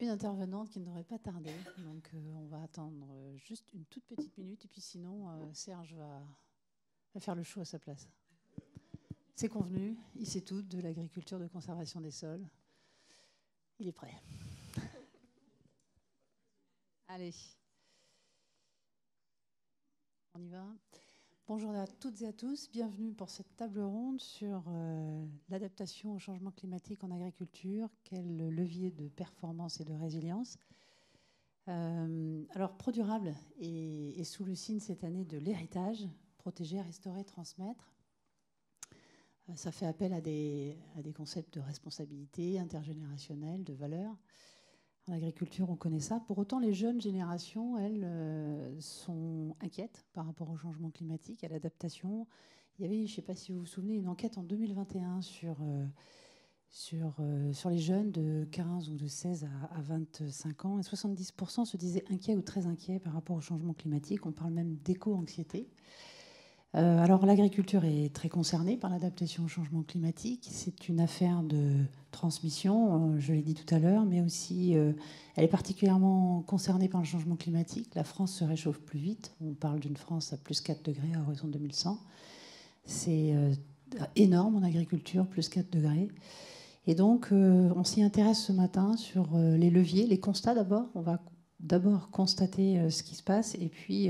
une intervenante qui ne devrait pas tarder. Donc, on va attendre juste une toute petite minute. Et puis sinon, Serge va faire le show à sa place. C'est convenu, il sait tout de l'agriculture de conservation des sols. Il est prêt. Allez. On y va. Bonjour à toutes et à tous. Bienvenue pour cette table ronde sur l'adaptation au changement climatique en agriculture. Quel levier de performance et de résilience. Alors, ProDurable est sous le signe cette année de l'héritage, protéger, restaurer, transmettre. Ça fait appel à des concepts de responsabilité intergénérationnelle, de valeur. En agriculture, on connaît ça. Pour autant, les jeunes générations, elles, sont inquiètes par rapport au changement climatique, à l'adaptation. Il y avait, je ne sais pas si vous vous souvenez, une enquête en 2021 sur les jeunes de 15 ou de 16 à 25 ans. Et 70% se disaient inquiets ou très inquiets par rapport au changement climatique. On parle même d'éco-anxiété. Alors l'agriculture est très concernée par l'adaptation au changement climatique. C'est une affaire de transmission, je l'ai dit tout à l'heure, mais aussi elle est particulièrement concernée par le changement climatique. La France se réchauffe plus vite. On parle d'une France à plus 4 degrés à horizon 2100. C'est énorme en agriculture, plus 4 degrés. Et donc on s'y intéresse ce matin sur les leviers, les constats d'abord. On va d'abord constater ce qui se passe et puis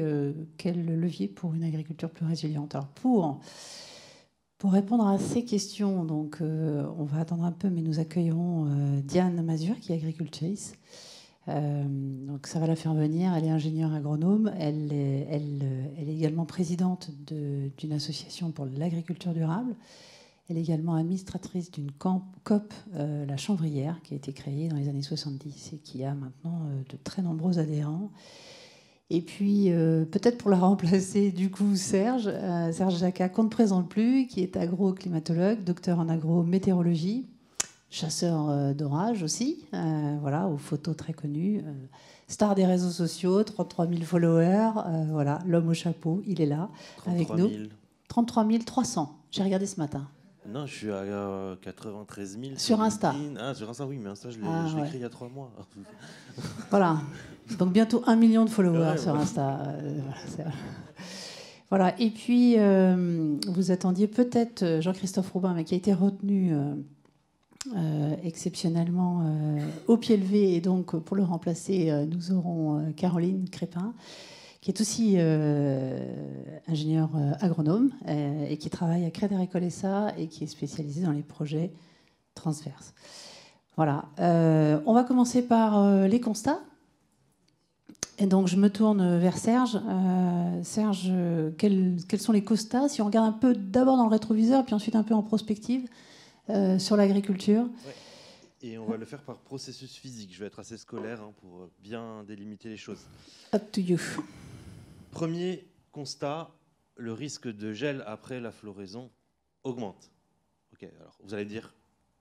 quel levier pour une agriculture plus résiliente. Alors pour répondre à ces questions, donc, on va attendre un peu, mais nous accueillerons Diane Mazur, qui est agricultrice. Donc ça va la faire venir. Elle est ingénieure agronome. Elle est également présidente d'une association pour l'agriculture durable. Elle est également administratrice d'une COP, la Chanvrière, qui a été créée dans les années 70 et qui a maintenant de très nombreux adhérents. Et puis, peut-être pour la remplacer, du coup, Serge Jacquat, qu'on ne présente plus, qui est agroclimatologue, docteur en agrométéorologie, chasseur d'orage aussi, voilà, aux photos très connues, star des réseaux sociaux, 33 000 followers, voilà, l'homme au chapeau, il est là, avec nous. 33 300, j'ai regardé ce matin. Non, je suis à 93 000 sur Insta. Ah, sur Insta, oui, mais Insta, je l'ai créé il y a 3 mois. Voilà, donc bientôt 1 million de followers sur Insta. Voilà, et puis vous attendiez peut-être Jean-Christophe Robin, mais qui a été retenu exceptionnellement au pied levé, et donc pour le remplacer, nous aurons Caroline Crépin, qui est aussi ingénieure agronome et qui travaille à Crédit Agricole SA et qui est spécialisée dans les projets transverses. Voilà. On va commencer par les constats. Et donc, je me tourne vers Serge. Serge, quels sont les constats? Si on regarde un peu d'abord dans le rétroviseur, puis ensuite un peu en prospective sur l'agriculture. Ouais. Et on va le faire par processus physique. Je vais être assez scolaire pour bien délimiter les choses. Up to you. Premier constat, le risque de gel après la floraison augmente. Ok, alors vous allez dire,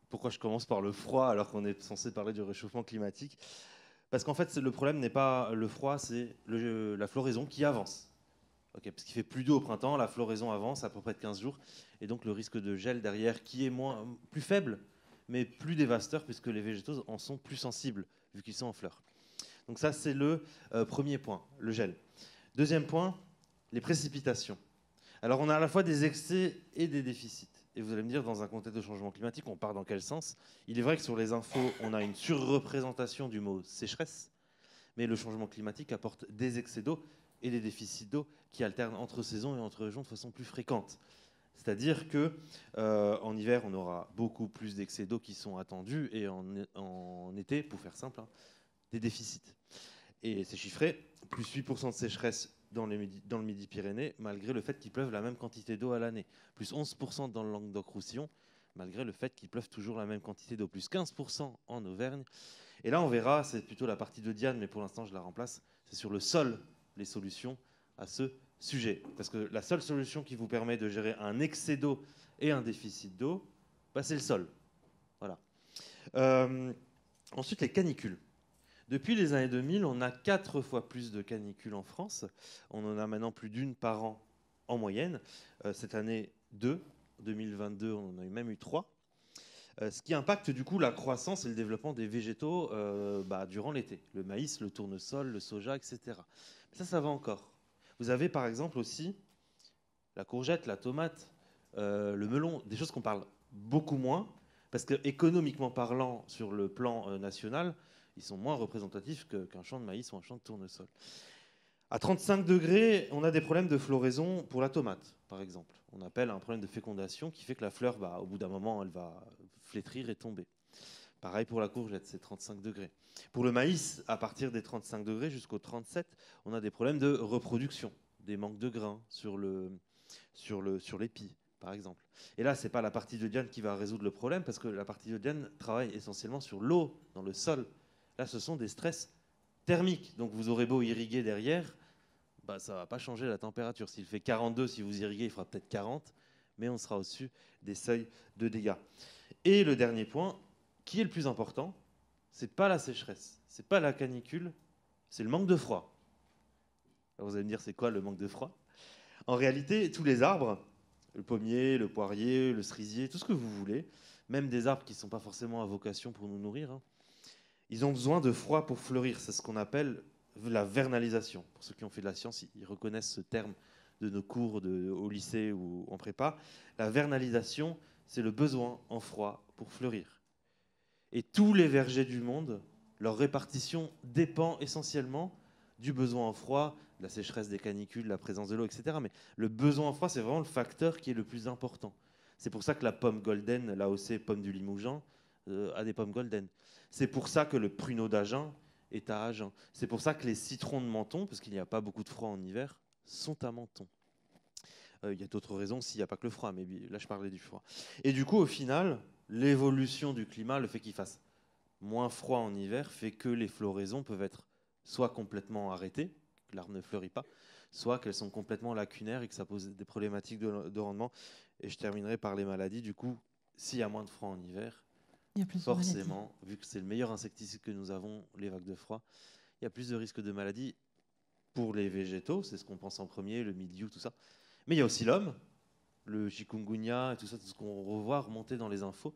pourquoi je commence par le froid alors qu'on est censé parler du réchauffement climatique? Parce qu'en fait, le problème n'est pas le froid, c'est la floraison qui avance. Okay, parce qu'il fait plus d'eau au printemps, la floraison avance à peu près de 15 jours, et donc le risque de gel derrière qui est plus faible, mais plus dévastateur, puisque les végétaux en sont plus sensibles, vu qu'ils sont en fleurs. Donc ça, c'est le premier point, le gel. Deuxième point, les précipitations. Alors on a à la fois des excès et des déficits. Et vous allez me dire, dans un contexte de changement climatique, on part dans quel sens? Il est vrai que sur les infos, on a une surreprésentation du mot sécheresse, mais le changement climatique apporte des excès d'eau et des déficits d'eau qui alternent entre saisons et entre régions de façon plus fréquente. C'est-à-dire qu'en hiver, on aura beaucoup plus d'excès d'eau qui sont attendus, et en été, pour faire simple, des déficits. Et c'est chiffré, plus 8% de sécheresse dans le Midi-Pyrénées, malgré le fait qu'il pleuve la même quantité d'eau à l'année. Plus 11% dans le Languedoc-Roussillon, malgré le fait qu'il pleuve toujours la même quantité d'eau. Plus 15% en Auvergne. Et là, on verra, c'est plutôt la partie de Diane, mais pour l'instant, je la remplace. C'est sur le sol, les solutions à ce sujet. Parce que la seule solution qui vous permet de gérer un excès d'eau et un déficit d'eau, c'est le sol. Voilà. Ensuite, les canicules. Depuis les années 2000, on a 4 fois plus de canicules en France. On en a maintenant plus d'une par an en moyenne. Cette année, 2. 2022, on en a même eu 3. Ce qui impacte du coup la croissance et le développement des végétaux durant l'été. Le maïs, le tournesol, le soja, etc. Ça va encore. Vous avez par exemple aussi la courgette, la tomate, le melon, des choses qu'on parle beaucoup moins, parce que économiquement parlant, sur le plan national, ils sont moins représentatifs qu'un champ de maïs ou un champ de tournesol. À 35 degrés, on a des problèmes de floraison pour la tomate, par exemple. On appelle un problème de fécondation qui fait que la fleur, au bout d'un moment, elle va flétrir et tomber. Pareil pour la courgette, c'est 35 degrés. Pour le maïs, à partir des 35 degrés jusqu'aux 37, on a des problèmes de reproduction, des manques de grains sur l'épi, par exemple. Et là, ce n'est pas la partie de Diane qui va résoudre le problème, parce que la partie de Diane travaille essentiellement sur l'eau, dans le sol. Là, ce sont des stress thermiques. Donc vous aurez beau irriguer derrière, ça ne va pas changer la température. S'il fait 42, si vous irriguez, il fera peut-être 40, mais on sera au-dessus des seuils de dégâts. Et le dernier point, qui est le plus important, ce n'est pas la sécheresse, ce n'est pas la canicule, c'est le manque de froid. Alors vous allez me dire, c'est quoi le manque de froid? En réalité, tous les arbres, le pommier, le poirier, le cerisier, tout ce que vous voulez, même des arbres qui ne sont pas forcément à vocation pour nous nourrir, ils ont besoin de froid pour fleurir. C'est ce qu'on appelle la vernalisation. Pour ceux qui ont fait de la science, ils reconnaissent ce terme de nos cours au lycée ou en prépa. La vernalisation, c'est le besoin en froid pour fleurir. Et tous les vergers du monde, leur répartition dépend essentiellement du besoin en froid, de la sécheresse des canicules, de la présence de l'eau, etc. Mais le besoin en froid, c'est vraiment le facteur qui est le plus important. C'est pour ça que la pomme golden, l'AOC pomme du Limousin, a des pommes golden. C'est pour ça que le pruneau d'Agen est à Agen. C'est pour ça que les citrons de Menton, parce qu'il n'y a pas beaucoup de froid en hiver, sont à Menton. Il y a d'autres raisons s'il n'y a pas que le froid, mais là je parlais du froid. Et du coup, au final, l'évolution du climat, le fait qu'il fasse moins froid en hiver, fait que les floraisons peuvent être soit complètement arrêtées, que l'arbre ne fleurit pas, soit qu'elles sont complètement lacunaires et que ça pose des problématiques de rendement. Et je terminerai par les maladies. Du coup, s'il y a moins de froid en hiver, il y a plus forcément, vu que c'est le meilleur insecticide que nous avons, les vagues de froid, il y a plus de risques de maladies pour les végétaux, c'est ce qu'on pense en premier, le mildiou, tout ça. Mais il y a aussi l'homme, le chikungunya, et tout ça, tout ce qu'on revoit remonter dans les infos,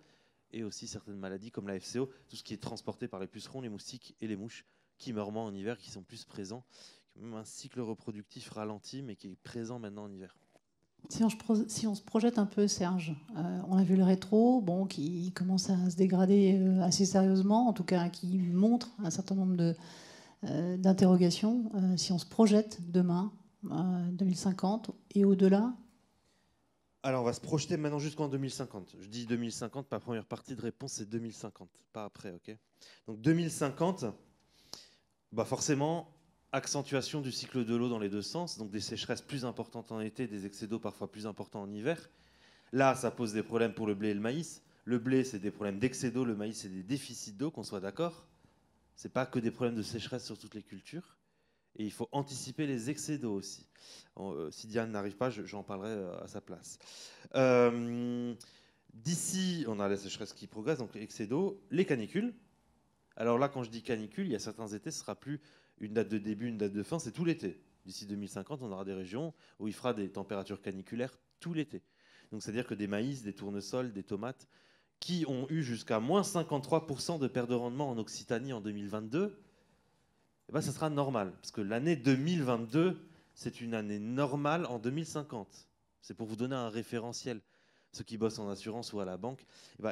et aussi certaines maladies comme la FCO, tout ce qui est transporté par les pucerons, les moustiques et les mouches, qui meurent moins en hiver, qui sont plus présents, qui ont même un cycle reproductif ralenti, mais qui est présent maintenant en hiver. Si on se projette un peu, Serge, on a vu le rétro, qui commence à se dégrader assez sérieusement, en tout cas qui montre un certain nombre d'interrogations. Si on se projette demain, 2050 et au-delà. Alors on va se projeter maintenant jusqu'en 2050. Je dis 2050, ma première partie de réponse c'est 2050, pas après, ok? Donc 2050, forcément, accentuation du cycle de l'eau dans les deux sens, donc des sécheresses plus importantes en été, des excès d'eau parfois plus importants en hiver. Là, ça pose des problèmes pour le blé et le maïs. Le blé, c'est des problèmes d'excès d'eau, le maïs, c'est des déficits d'eau, qu'on soit d'accord. Ce n'est pas que des problèmes de sécheresse sur toutes les cultures. Et il faut anticiper les excès d'eau aussi. Si Diane n'arrive pas, j'en parlerai à sa place. D'ici, on a la sécheresse qui progresse, donc excès d'eau, les canicules. Alors là, quand je dis canicule, il y a certains étés, ce ne sera plus une date de début, une date de fin, c'est tout l'été. D'ici 2050, on aura des régions où il fera des températures caniculaires tout l'été. Donc c'est-à-dire que des maïs, des tournesols, des tomates, qui ont eu jusqu'à moins 53% de perte de rendement en Occitanie en 2022, ça sera normal. Parce que l'année 2022, c'est une année normale en 2050. C'est pour vous donner un référentiel. Ceux qui bossent en assurance ou à la banque,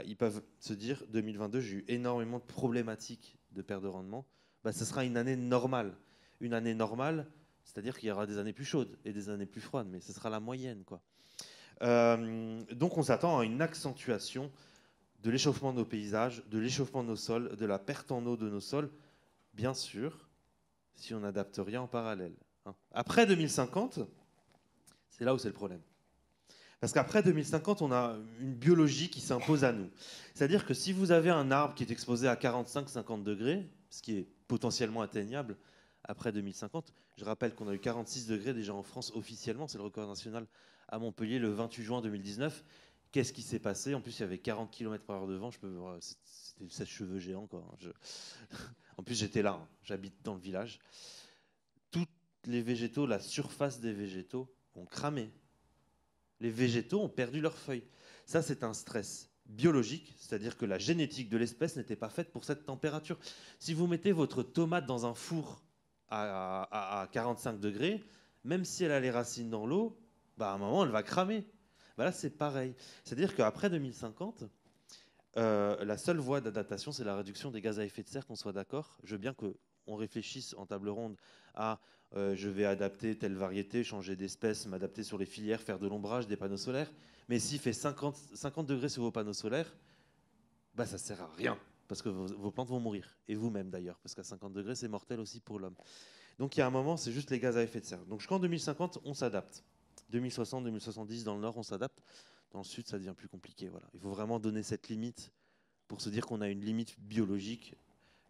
ils peuvent se dire 2022, j'ai eu énormément de problématiques de perte de rendement. Ce sera une année normale. Une année normale, c'est-à-dire qu'il y aura des années plus chaudes et des années plus froides, mais ce sera la moyenne, quoi. Donc on s'attend à une accentuation de l'échauffement de nos paysages, de l'échauffement de nos sols, de la perte en eau de nos sols, bien sûr, si on n'adapte rien en parallèle. Après 2050, c'est là où c'est le problème. Parce qu'après 2050, on a une biologie qui s'impose à nous. C'est-à-dire que si vous avez un arbre qui est exposé à 45-50 degrés, ce qui est potentiellement atteignable après 2050, je rappelle qu'on a eu 46 degrés déjà en France officiellement, c'est le record national à Montpellier le 28 juin 2019. Qu'est-ce qui s'est passé? En plus, il y avait 40 km/h de vent, c'était le sèche-cheveux géant, quoi. En plus, j'étais là, j'habite dans le village. Tous les végétaux, la surface des végétaux ont cramé. Les végétaux ont perdu leurs feuilles. Ça, c'est un stress biologique, c'est-à-dire que la génétique de l'espèce n'était pas faite pour cette température. Si vous mettez votre tomate dans un four à 45 degrés, même si elle a les racines dans l'eau, bah, à un moment, elle va cramer. Bah là, c'est pareil. C'est-à-dire qu'après 2050, la seule voie d'adaptation, c'est la réduction des gaz à effet de serre, qu'on soit d'accord. Je veux bien qu'on réfléchisse en table ronde à je vais adapter telle variété, changer d'espèce, m'adapter sur les filières, faire de l'ombrage, des panneaux solaires. Mais s'il fait 50 degrés sur vos panneaux solaires, bah, ça ne sert à rien, parce que vos plantes vont mourir. Et vous-même d'ailleurs, parce qu'à 50 degrés, c'est mortel aussi pour l'homme. Donc il y a un moment, c'est juste les gaz à effet de serre. Donc jusqu'en 2050, on s'adapte. 2060, 2070, dans le nord, on s'adapte. Dans le sud, ça devient plus compliqué. Voilà. Il faut vraiment donner cette limite pour se dire qu'on a une limite biologique,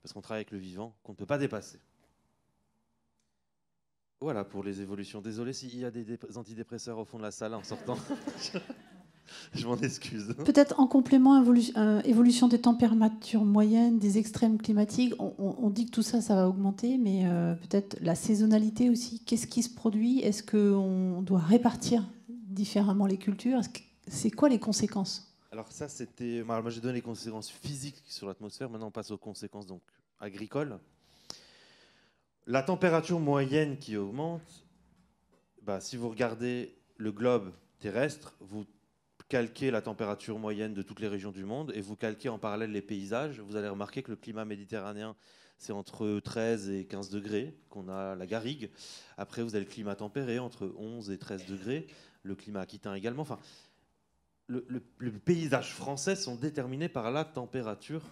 parce qu'on travaille avec le vivant, qu'on ne peut pas dépasser. Voilà pour les évolutions. Désolé s'il y a des antidépresseurs au fond de la salle en sortant. Je m'en excuse. Peut-être en complément, évolution des températures moyennes, des extrêmes climatiques. On dit que tout ça, ça va augmenter, mais peut-être la saisonnalité aussi. Qu'est-ce qui se produit? Est-ce qu'on doit répartir différemment les cultures? C'est quoi les conséquences? Alors ça, c'était... Moi, j'ai donné les conséquences physiques sur l'atmosphère. Maintenant, on passe aux conséquences donc, agricoles. La température moyenne qui augmente, bah, si vous regardez le globe terrestre, vous calquez la température moyenne de toutes les régions du monde et vous calquez en parallèle les paysages, vous allez remarquer que le climat méditerranéen, c'est entre 13 et 15 degrés, qu'on a la garrigue. Après, vous avez le climat tempéré, entre 11 et 13 degrés, le climat aquitain également. Enfin, le paysage français sont déterminés par la température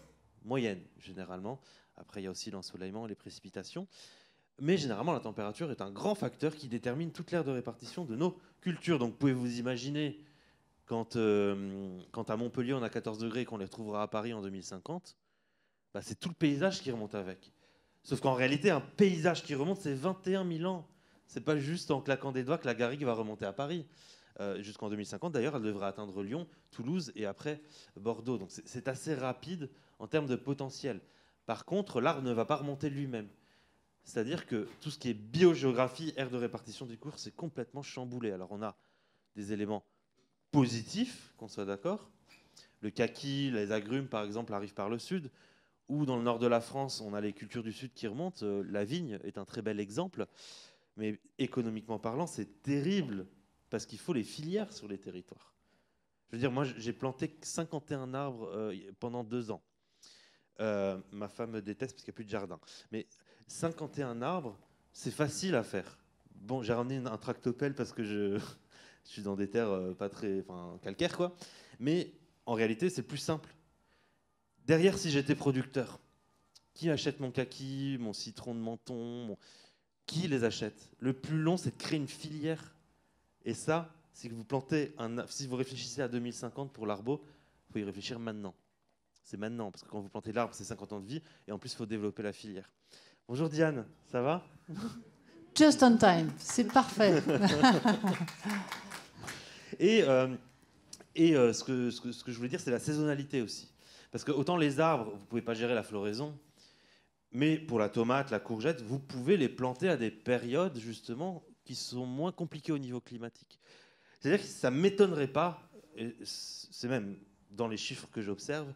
moyenne, généralement. Après, il y a aussi l'ensoleillement et les précipitations. Mais généralement, la température est un grand facteur qui détermine toute l'aire de répartition de nos cultures. Donc, pouvez-vous imaginer, quand à Montpellier, on a 14 degrés et qu'on les retrouvera à Paris en 2050, bah, c'est tout le paysage qui remonte avec. Sauf qu'en réalité, un paysage qui remonte, c'est 21 000 ans. C'est pas juste en claquant des doigts que la garrigue va remonter à Paris. Jusqu'en 2050, d'ailleurs, elle devrait atteindre Lyon, Toulouse et après Bordeaux. Donc c'est assez rapide en termes de potentiel. Par contre, l'arbre ne va pas remonter lui-même. C'est-à-dire que tout ce qui est biogéographie, aire de répartition du cours, c'est complètement chamboulé. Alors on a des éléments positifs, qu'on soit d'accord. Le kaki, les agrumes, par exemple, arrivent par le sud. Ou dans le nord de la France, on a les cultures du sud qui remontent. La vigne est un très bel exemple. Mais économiquement parlant, c'est terrible parce qu'il faut les filières sur les territoires. Je veux dire, moi, j'ai planté 51 arbres pendant 2 ans. Ma femme me déteste parce qu'il n'y a plus de jardin. Mais 51 arbres, c'est facile à faire. Bon, j'ai ramené un tractopelle parce que je suis dans des terres pas très calcaires, quoi. Mais en réalité, c'est plus simple. Derrière, si j'étais producteur, qui achète mon kaki, mon citron de Menton Qui les achète? Le plus long, c'est de créer une filière. Et ça, si vous plantez si vous réfléchissez à 2050 pour l'arbre, il faut y réfléchir maintenant. C'est maintenant, parce que quand vous plantez l'arbre, c'est 50 ans de vie, et en plus, il faut développer la filière. Bonjour Diane, ça va? Just on time, c'est parfait. Et ce que je voulais dire, c'est la saisonnalité aussi. Parce que autant les arbres, vous ne pouvez pas gérer la floraison, mais pour la tomate, la courgette, vous pouvez les planter à des périodes, justement, qui sont moins compliquées au niveau climatique. C'est-à-dire que ça ne m'étonnerait pas, et c'est même dans les chiffres que j'observe,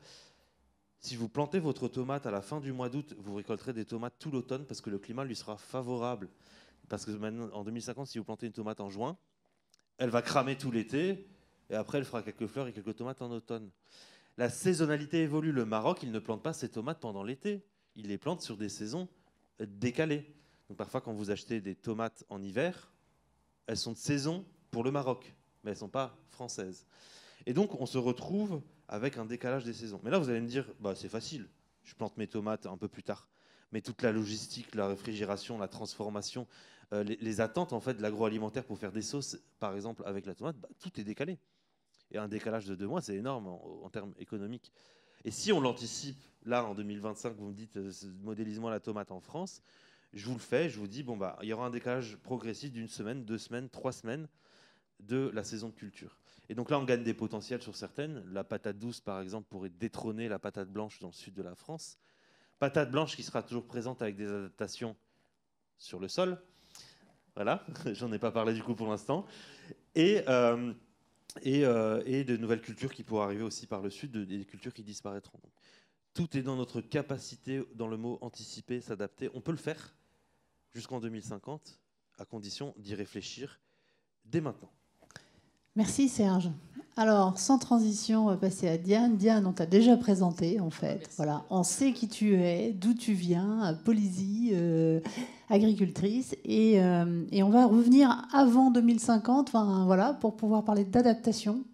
si vous plantez votre tomate à la fin du mois d'août, vous récolterez des tomates tout l'automne parce que le climat lui sera favorable. Parce que maintenant, en 2050, si vous plantez une tomate en juin, elle va cramer tout l'été, et après elle fera quelques fleurs et quelques tomates en automne. La saisonnalité évolue. Le Maroc, il ne plante pas ses tomates pendant l'été. Il les plante sur des saisons décalées. Donc parfois, quand vous achetez des tomates en hiver, elles sont de saison pour le Maroc, mais elles ne sont pas françaises. Et donc, on se retrouve avec un décalage des saisons. Mais là, vous allez me dire, bah, c'est facile, je plante mes tomates un peu plus tard. Mais toute la logistique, la réfrigération, la transformation, les attentes en fait, de l'agroalimentaire pour faire des sauces, par exemple, avec la tomate, bah, tout est décalé. Et un décalage de 2 mois, c'est énorme en termes économiques. Et si on l'anticipe, là, en 2025, vous me dites, modélise-moi la tomate en France, je vous le fais, je vous dis, bon, bah, il y aura un décalage progressif d'1 semaine, 2 semaines, 3 semaines de la saison de culture. Et donc là, on gagne des potentiels sur certaines. La patate douce, par exemple, pourrait détrôner la patate blanche dans le sud de la France. Patate blanche qui sera toujours présente avec des adaptations sur le sol. Voilà, j'en ai pas parlé du coup pour l'instant. Et et de nouvelles cultures qui pourraient arriver aussi par le sud, des cultures qui disparaîtront. Donc, tout est dans notre capacité, dans le mot anticiper, s'adapter. On peut le faire jusqu'en 2050, à condition d'y réfléchir dès maintenant. Merci Serge. Alors, sans transition, on va passer à Diane. Diane, on t'a déjà présenté, en fait. Merci. Voilà, on sait qui tu es, d'où tu viens, Polysie, agricultrice. Et on va revenir avant 2050, enfin, voilà, pour pouvoir parler d'adaptation.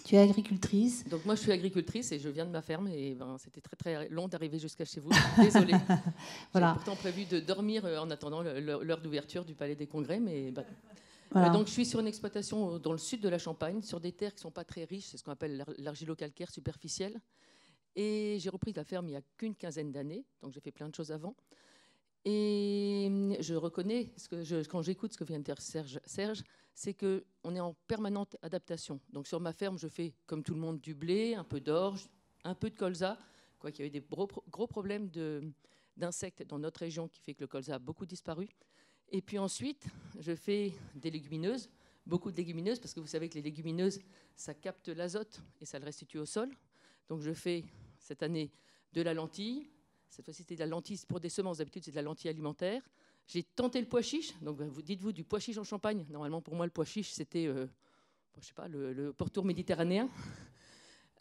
Tu es agricultrice. Donc moi, je suis agricultrice et je viens de ma ferme. Et ben, c'était très très long d'arriver jusqu'à chez vous. Désolée. Voilà. J'ai pourtant prévu de dormir en attendant l'heure d'ouverture du Palais des Congrès, mais ben, Voilà. donc je suis sur une exploitation dans le sud de la Champagne, sur des terres qui ne sont pas très riches, c'est ce qu'on appelle l'argilo-calcaire superficiel. Et j'ai repris la ferme il n'y a qu'une quinzaine d'années, donc j'ai fait plein de choses avant. Et je reconnais, quand j'écoute ce que vient de dire Serge, c'est qu'on est en permanente adaptation. Donc sur ma ferme, je fais comme tout le monde du blé, un peu d'orge, un peu de colza, quoi qu'il y a eu des gros problèmes d'insectes dans notre région qui fait que le colza a beaucoup disparu. Et puis ensuite, je fais des légumineuses, beaucoup de légumineuses, parce que vous savez que les légumineuses, ça capte l'azote et ça le restitue au sol. Donc je fais cette année de la lentille. Cette fois-ci, c'était de la lentille pour des semences. D'habitude, c'est de la lentille alimentaire. J'ai tenté le pois chiche. Donc vous dites-vous du pois chiche en Champagne. Normalement, pour moi, le pois chiche, c'était je sais pas, le pourtour méditerranéen.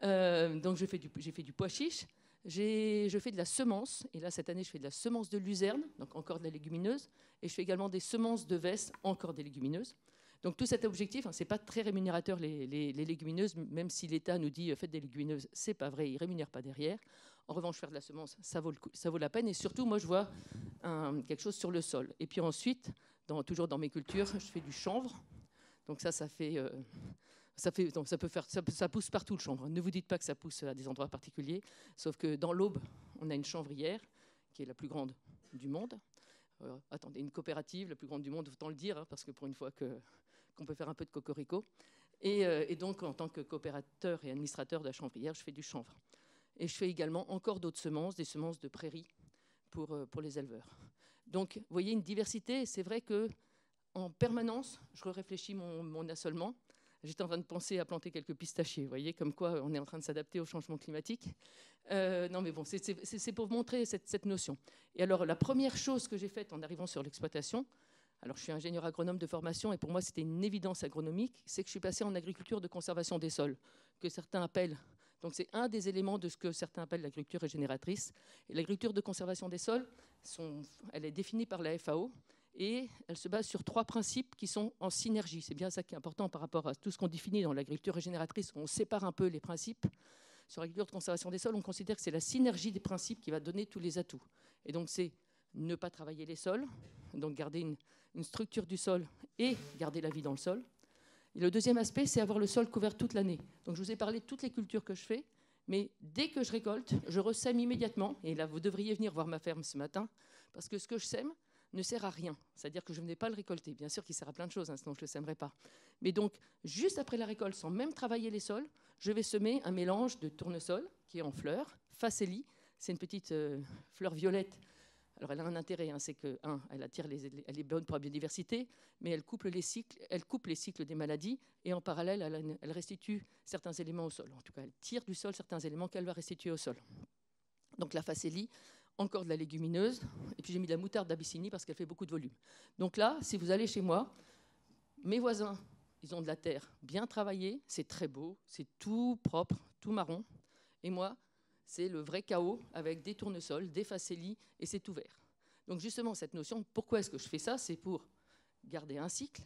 Donc j'ai fait du pois chiche. Je fais de la semence, et là cette année je fais de la semence de luzerne, donc encore de la légumineuse, et je fais également des semences de vesse, encore des légumineuses. Donc tout cet objectif, c'est pas très rémunérateur les légumineuses, même si l'État nous dit faites des légumineuses, c'est pas vrai, il rémunère pas derrière. En revanche, faire de la semence, ça vaut la peine, et surtout moi je vois quelque chose sur le sol. Et puis ensuite, toujours dans mes cultures, je fais du chanvre, donc ça fait... Donc ça pousse partout le chanvre. Ne vous dites pas que ça pousse à des endroits particuliers, sauf que dans l'Aube, on a une chanvrière qui est la plus grande du monde. Attendez, une coopérative, la plus grande du monde, autant le dire, parce que pour une fois qu'on peut faire un peu de cocorico. Et donc, en tant que coopérateur et administrateur de la chanvrière, je fais du chanvre. Et je fais également encore d'autres semences, des semences de prairie pour les éleveurs. Donc, vous voyez, une diversité. C'est vrai qu'en permanence, je réfléchis mon assolement. J'étais en train de penser à planter quelques pistachiers, vous voyez, comme quoi on est en train de s'adapter au changement climatique. Non, mais bon, c'est pour montrer cette notion. Et alors, la première chose que j'ai faite en arrivant sur l'exploitation, alors je suis ingénieur agronome de formation, et pour moi, c'était une évidence agronomique, c'est que je suis passé en agriculture de conservation des sols, que certains appellent... Donc, c'est un des éléments de ce que certains appellent l'agriculture régénératrice. Et l'agriculture de conservation des sols, elle est définie par la FAO, et elle se base sur 3 principes qui sont en synergie. C'est bien ça qui est important par rapport à tout ce qu'on définit dans l'agriculture régénératrice. On sépare un peu les principes. Sur l'agriculture de conservation des sols, on considère que c'est la synergie des principes qui va donner tous les atouts. Et donc, c'est ne pas travailler les sols, donc garder une structure du sol et garder la vie dans le sol. Et le deuxième aspect, c'est avoir le sol couvert toute l'année. Donc, je vous ai parlé de toutes les cultures que je fais, mais dès que je récolte, je ressème immédiatement. Et là, vous devriez venir voir ma ferme ce matin, parce que ce que je sème ne sert à rien. C'est-à-dire que je ne vais pas le récolter. Bien sûr qu'il sert à plein de choses, sinon je ne le sèmerai pas. Mais donc, juste après la récolte, sans même travailler les sols, je vais semer un mélange de tournesol, qui est en fleurs, facélie, c'est une petite fleur violette. Alors, elle a un intérêt, c'est que, elle est bonne pour la biodiversité, mais elle coupe les cycles des maladies, et en parallèle, elle restitue certains éléments au sol. En tout cas, elle tire du sol certains éléments qu'elle va restituer au sol. Donc, la facélie, encore de la légumineuse, et puis j'ai mis de la moutarde d'Abyssinie parce qu'elle fait beaucoup de volume. Donc là, si vous allez chez moi, mes voisins, ils ont de la terre bien travaillée, c'est très beau, c'est tout propre, tout marron, et moi, c'est le vrai chaos avec des tournesols, des facélies, et c'est tout vert. Donc justement, cette notion, pourquoi est-ce que je fais ça? C'est pour garder un cycle,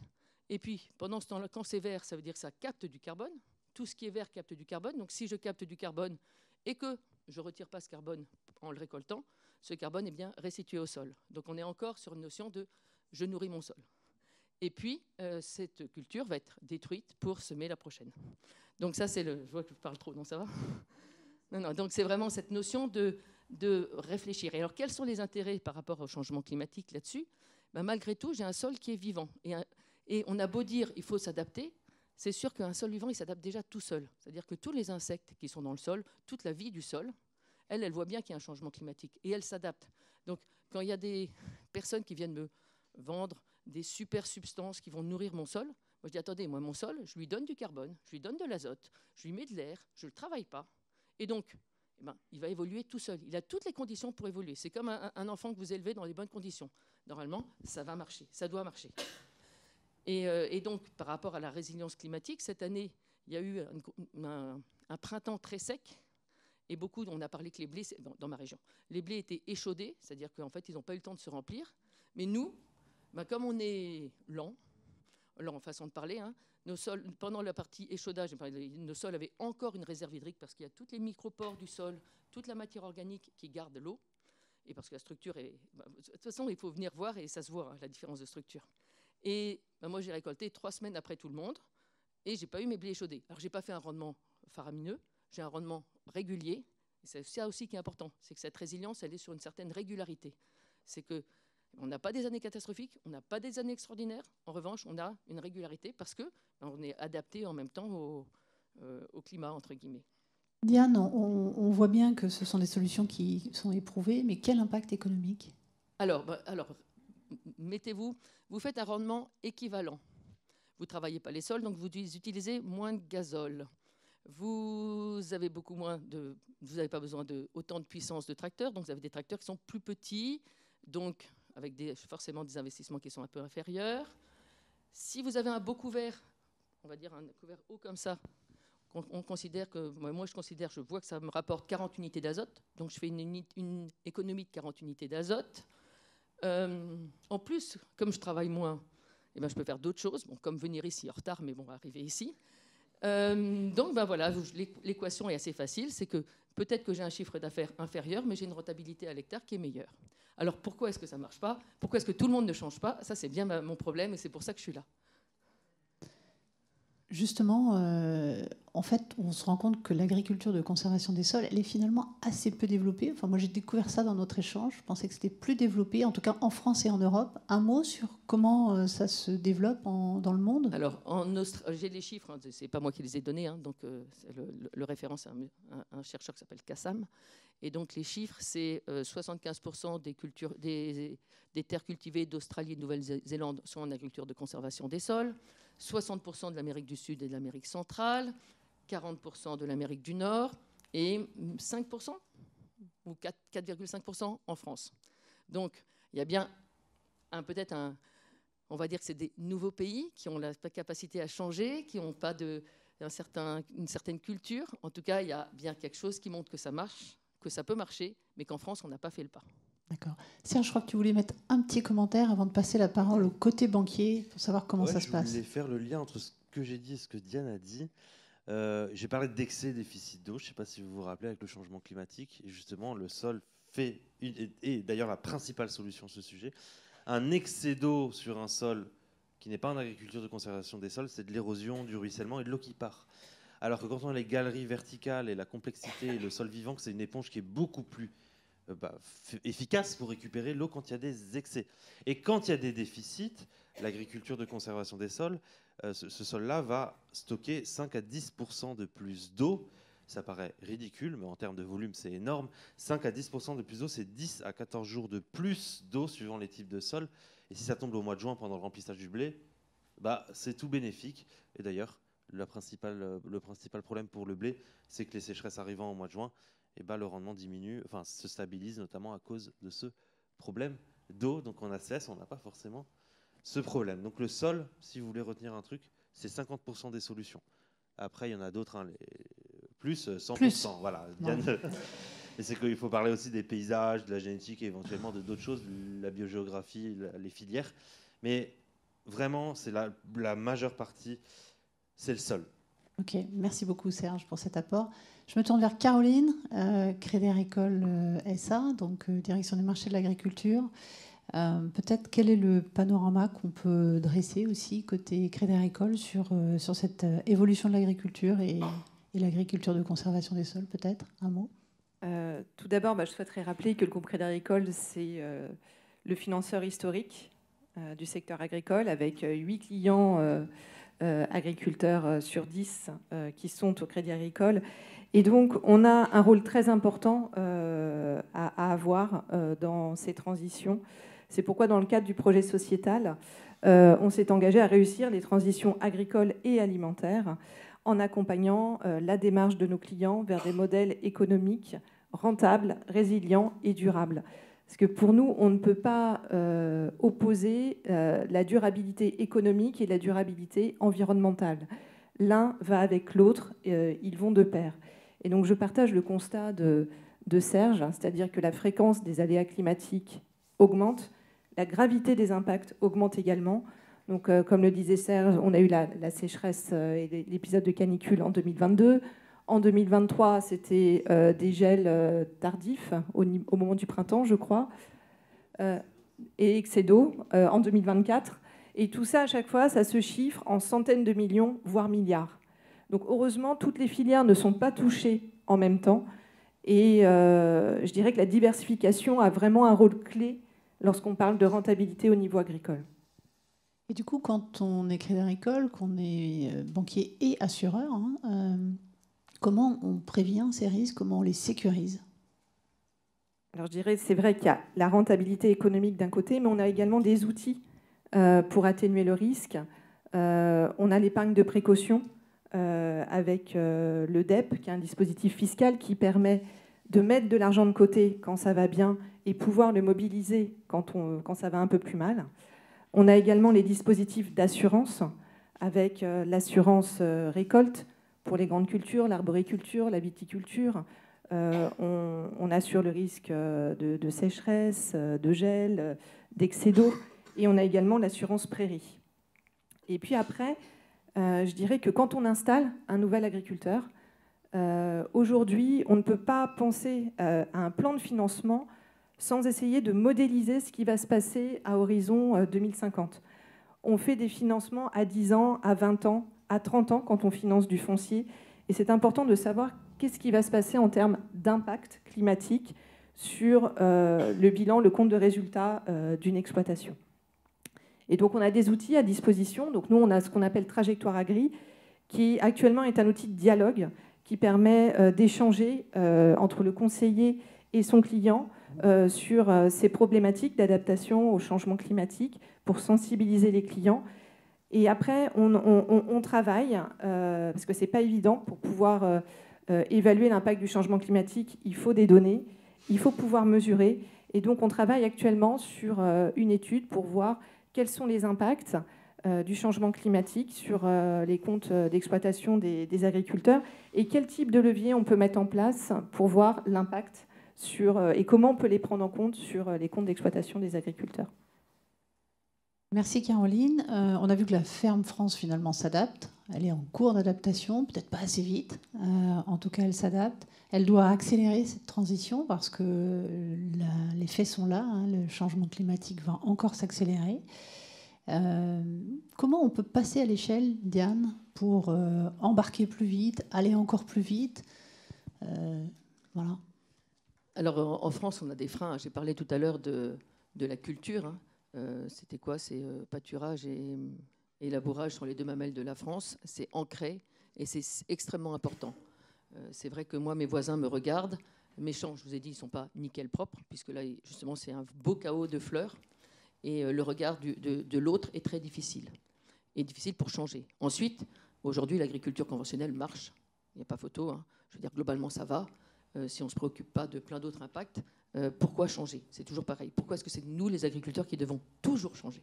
et puis pendant ce temps-là, quand c'est vert, ça veut dire que ça capte du carbone, tout ce qui est vert capte du carbone, donc si je capte du carbone et que je ne retire pas ce carbone en le récoltant, ce carbone est bien restitué au sol. Donc on est encore sur une notion de « je nourris mon sol ». Et puis, cette culture va être détruite pour semer la prochaine. Donc ça, c'est le... Je vois que je parle trop, non, ça va? Non, donc c'est vraiment cette notion de réfléchir. Et alors, quels sont les intérêts par rapport au changement climatique là-dessus? Malgré tout, j'ai un sol qui est vivant. Et on a beau dire il faut s'adapter, c'est sûr qu'un sol vivant, il s'adapte déjà tout seul. C'est-à-dire que tous les insectes qui sont dans le sol, toute la vie du sol, elle voit bien qu'il y a un changement climatique et elle s'adapte. Donc, quand il y a des personnes qui viennent me vendre des super substances qui vont nourrir mon sol, Moi, je dis, attendez, moi, mon sol, je lui donne du carbone, je lui donne de l'azote, je lui mets de l'air, je ne le travaille pas. Et donc, eh ben, il va évoluer tout seul. Il a toutes les conditions pour évoluer. C'est comme un enfant que vous élevez dans les bonnes conditions. Normalement, ça va marcher, ça doit marcher. Et donc, par rapport à la résilience climatique, cette année, il y a eu un printemps très sec. Et beaucoup, on a parlé que les blés, dans ma région, les blés étaient échaudés, c'est-à-dire qu'en fait, ils n'ont pas eu le temps de se remplir. Mais nous, ben, comme on est lent en façon de parler, hein, nos sols, pendant la partie échaudage, nos sols avaient encore une réserve hydrique parce qu'il y a tous les micropores du sol, toute la matière organique qui garde l'eau. Et parce que la structure est... Ben, de toute façon, il faut venir voir et ça se voit, hein, la différence de structure. Et ben, moi, j'ai récolté 3 semaines après tout le monde et je n'ai pas eu mes blés échaudés. Alors, je n'ai pas fait un rendement faramineux, j'ai un rendement régulier. C'est ça aussi qui est important, c'est que cette résilience, elle est sur une certaine régularité. C'est qu'on n'a pas des années catastrophiques, on n'a pas des années extraordinaires. En revanche, on a une régularité parce qu'on est adapté en même temps au climat, entre guillemets. Diane, on voit bien que ce sont des solutions qui sont éprouvées, mais quel impact économique ? Alors mettez-vous, vous faites un rendement équivalent. Vous ne travaillez pas les sols, donc vous utilisez moins de gazole. Vous avez beaucoup moins de... Vous n'avez pas besoin de autant de puissance de tracteurs, donc vous avez des tracteurs qui sont plus petits, donc avec forcément des investissements qui sont un peu inférieurs. Si vous avez un beau couvert, on va dire un couvert haut comme ça, on considère que... Moi, je vois que ça me rapporte 40 unités d'azote, donc je fais une économie de 40 unités d'azote. En plus, comme je travaille moins, eh ben, je peux faire d'autres choses, bon, comme venir ici en retard, mais bon, arriver ici. Donc ben voilà, l'équation est assez facile, c'est que peut-être que j'ai un chiffre d'affaires inférieur, mais j'ai une rentabilité à l'hectare qui est meilleure. Alors pourquoi est-ce que ça ne marche pas ? Pourquoi est-ce que tout le monde ne change pas ? Ça, c'est bien mon problème et c'est pour ça que je suis là. Justement, en fait, on se rend compte que l'agriculture de conservation des sols, elle est finalement assez peu développée. Enfin, moi, j'ai découvert ça dans notre échange. Je pensais que c'était plus développé, en tout cas en France et en Europe. Un mot sur comment ça se développe dans le monde ? Alors, j'ai les chiffres, hein, c'est pas moi qui les ai donnés, hein, donc le référent, c'est un chercheur qui s'appelle Kassam. Et donc, les chiffres, c'est 75% des terres cultivées d'Australie et de Nouvelle-Zélande sont en agriculture de conservation des sols. 60% de l'Amérique du Sud et de l'Amérique centrale, 40% de l'Amérique du Nord et 5% ou 4,5% en France. Donc, il y a bien peut-être on va dire que c'est des nouveaux pays qui ont la capacité à changer, qui n'ont pas une certaine culture. En tout cas, il y a bien quelque chose qui montre que ça marche, que ça peut marcher, mais qu'en France, on n'a pas fait le pas. D'accord. Serge, je crois que tu voulais mettre un petit commentaire avant de passer la parole au côté banquier pour savoir comment ça se passe. Je voulais faire le lien entre ce que j'ai dit et ce que Diane a dit. J'ai parlé d'excès déficit d'eau, je ne sais pas si vous vous rappelez, avec le changement climatique. Et justement, le sol est d'ailleurs la principale solution à ce sujet. Un excès d'eau sur un sol qui n'est pas en agriculture de conservation des sols, c'est de l'érosion, du ruissellement et de l'eau qui part. Alors que quand on a les galeries verticales et la complexité et le sol vivant, c'est une éponge qui est beaucoup plus efficace pour récupérer l'eau quand il y a des excès. Et quand il y a des déficits, l'agriculture de conservation des sols, ce sol-là va stocker 5 à 10% de plus d'eau. Ça paraît ridicule, mais en termes de volume, c'est énorme. 5 à 10% de plus d'eau, c'est 10 à 14 jours de plus d'eau suivant les types de sols. Et si ça tombe au mois de juin pendant le remplissage du blé, c'est tout bénéfique. Et d'ailleurs, le principal problème pour le blé, c'est que les sécheresses arrivant au mois de juin, le rendement diminue, se stabilise notamment à cause de ce problème d'eau. Donc en ACS, on n'a pas forcément ce problème. Donc le sol, si vous voulez retenir un truc, c'est 50% des solutions. Après, il y en a d'autres, hein, plus 100%. Plus. Voilà. Et c'est qu'il faut parler aussi des paysages, de la génétique et éventuellement de d'autres choses, la biogéographie, les filières. Mais vraiment, c'est la majeure partie, c'est le sol. Ok, merci beaucoup Serge pour cet apport. Je me tourne vers Caroline, Crédit Agricole SA, donc direction des marchés de l'agriculture. Peut-être quel est le panorama qu'on peut dresser aussi côté Crédit Agricole sur cette évolution de l'agriculture et l'agriculture de conservation des sols, peut-être un mot. Tout d'abord, je souhaiterais rappeler que le groupe Crédit Agricole, c'est le financeur historique du secteur agricole, avec 8 clients agriculteurs sur 10 qui sont au Crédit Agricole. Et donc, on a un rôle très important à avoir dans ces transitions. C'est pourquoi, dans le cadre du projet sociétal, on s'est engagé à réussir les transitions agricoles et alimentaires en accompagnant la démarche de nos clients vers des modèles économiques rentables, résilients et durables. Parce que pour nous, on ne peut pas opposer la durabilité économique et la durabilité environnementale. L'un va avec l'autre, ils vont de pair. Et donc je partage le constat de Serge, c'est-à-dire que la fréquence des aléas climatiques augmente, la gravité des impacts augmente également. Donc comme le disait Serge, on a eu la sécheresse et l'épisode de canicule en 2022. En 2023, c'était des gels tardifs au moment du printemps, je crois, et excès d'eau en 2024. Et tout ça, à chaque fois, ça se chiffre en centaines de millions, voire milliards. Donc heureusement, toutes les filières ne sont pas touchées en même temps. Et je dirais que la diversification a vraiment un rôle clé lorsqu'on parle de rentabilité au niveau agricole. Et du coup, quand on est Crédit Agricole, qu'on est banquier et assureur, comment on prévient ces risques, comment on les sécurise? Alors je dirais, c'est vrai qu'il y a la rentabilité économique d'un côté, mais on a également des outils pour atténuer le risque. On a l'épargne de précaution avec le DEP, qui est un dispositif fiscal qui permet de mettre de l'argent de côté quand ça va bien et pouvoir le mobiliser quand ça va un peu plus mal. On a également les dispositifs d'assurance avec l'assurance récolte pour les grandes cultures, l'arboriculture, la viticulture. On assure le risque de sécheresse, de gel, d'excès d'eau. Et on a également l'assurance prairie. Et puis après, je dirais que quand on installe un nouvel agriculteur, aujourd'hui, on ne peut pas penser à un plan de financement sans essayer de modéliser ce qui va se passer à horizon 2050. On fait des financements à 10 ans, à 20 ans, à 30 ans quand on finance du foncier. Et c'est important de savoir qu'est-ce qui va se passer en termes d'impact climatique sur le bilan, le compte de résultat d'une exploitation. Et donc, on a des outils à disposition. Donc, nous, on a ce qu'on appelle Trajectoire Agri, qui actuellement est un outil de dialogue qui permet d'échanger entre le conseiller et son client sur ces problématiques d'adaptation au changement climatique pour sensibiliser les clients. Et après, on travaille, parce que ce n'est pas évident, pour pouvoir évaluer l'impact du changement climatique, il faut des données, il faut pouvoir mesurer. Et donc, on travaille actuellement sur une étude pour voir quels sont les impacts du changement climatique sur les comptes d'exploitation des agriculteurs et quel type de levier on peut mettre en place pour voir l'impact et comment on peut les prendre en compte sur les comptes d'exploitation des agriculteurs. Merci Caroline. On a vu que la Ferme France finalement s'adapte. Elle est en cours d'adaptation, peut-être pas assez vite. En tout cas, elle s'adapte. Elle doit accélérer cette transition parce que les faits sont là. Le changement climatique va encore s'accélérer. Comment on peut passer à l'échelle, Diane, pour embarquer plus vite, aller encore plus vite voilà. Alors en France, on a des freins. J'ai parlé tout à l'heure de la culture. C'était quoi? C'est pâturage et labourage sont les deux mamelles de la France. C'est ancré et c'est extrêmement important. C'est vrai que moi, mes voisins me regardent. Mes champs, je vous ai dit, ils ne sont pas nickel propres, puisque là, justement, c'est un beau chaos de fleurs. Et le regard de l'autre est très difficile. Et difficile pour changer. Ensuite, aujourd'hui, l'agriculture conventionnelle marche. Il n'y a pas photo. Je veux dire, globalement, ça va. Si on ne se préoccupe pas de plein d'autres impacts, pourquoi changer? C'est toujours pareil. Pourquoi est-ce que c'est nous, les agriculteurs, qui devons toujours changer?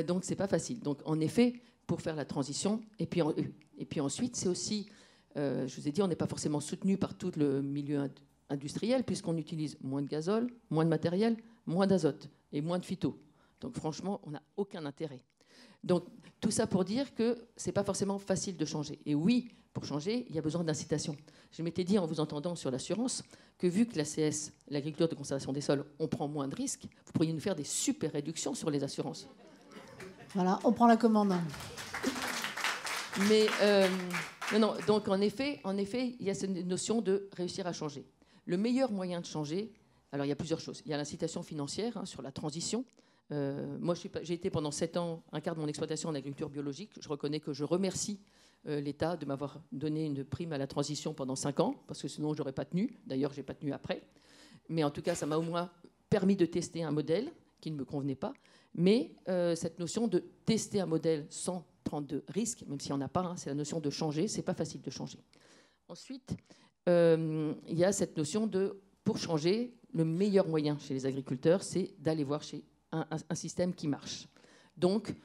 Donc, ce n'est pas facile. Donc, en effet, pour faire la transition, et puis ensuite, c'est aussi, je vous ai dit, on n'est pas forcément soutenu par tout le milieu industriel, puisqu'on utilise moins de gazole, moins de matériel, moins d'azote et moins de phyto. Donc, franchement, on n'a aucun intérêt. Donc, tout ça pour dire que ce n'est pas forcément facile de changer. Et oui, pour changer, il y a besoin d'incitation. Je m'étais dit, en vous entendant sur l'assurance, que vu que l'ACS, l'agriculture de conservation des sols, on prend moins de risques, vous pourriez nous faire des super réductions sur les assurances. Voilà, on prend la commande. Mais, non, donc en effet, il y a cette notion de réussir à changer. Le meilleur moyen de changer, alors il y a plusieurs choses. Il y a l'incitation financière sur la transition. Moi, j'ai été pendant 7 ans un quart de mon exploitation en agriculture biologique. Je reconnais que je remercie l'État de m'avoir donné une prime à la transition pendant 5 ans, parce que sinon, je n'aurais pas tenu. D'ailleurs, je n'ai pas tenu après. Mais en tout cas, ça m'a au moins permis de tester un modèle qui ne me convenait pas. Mais cette notion de tester un modèle sans prendre de risques, même s'il n'y en a pas, hein, c'est la notion de changer. Ce n'est pas facile de changer. Ensuite, il y a cette notion de, pour changer, le meilleur moyen chez les agriculteurs, c'est d'aller voir chez un système qui marche. Donc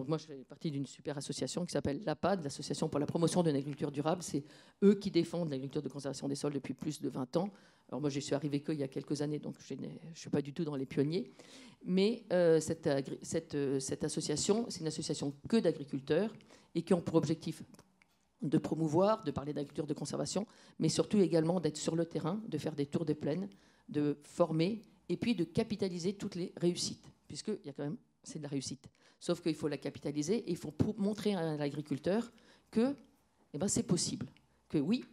moi, je fais partie d'une super association qui s'appelle l'APAD, l'Association pour la promotion d'une agriculture durable. C'est eux qui défendent l'agriculture de conservation des sols depuis plus de 20 ans. Alors moi, je suis arrivée qu'il y a quelques années, donc je ne suis pas du tout dans les pionniers. Mais cette association, c'est une association que d'agriculteurs et qui ont pour objectif de promouvoir, de parler d'agriculture de conservation, mais surtout également d'être sur le terrain, de faire des tours de plaine, de former et puis de capitaliser toutes les réussites, puisque c'est de la réussite. Sauf qu'il faut la capitaliser et il faut montrer à l'agriculteur que c'est possible, que oui,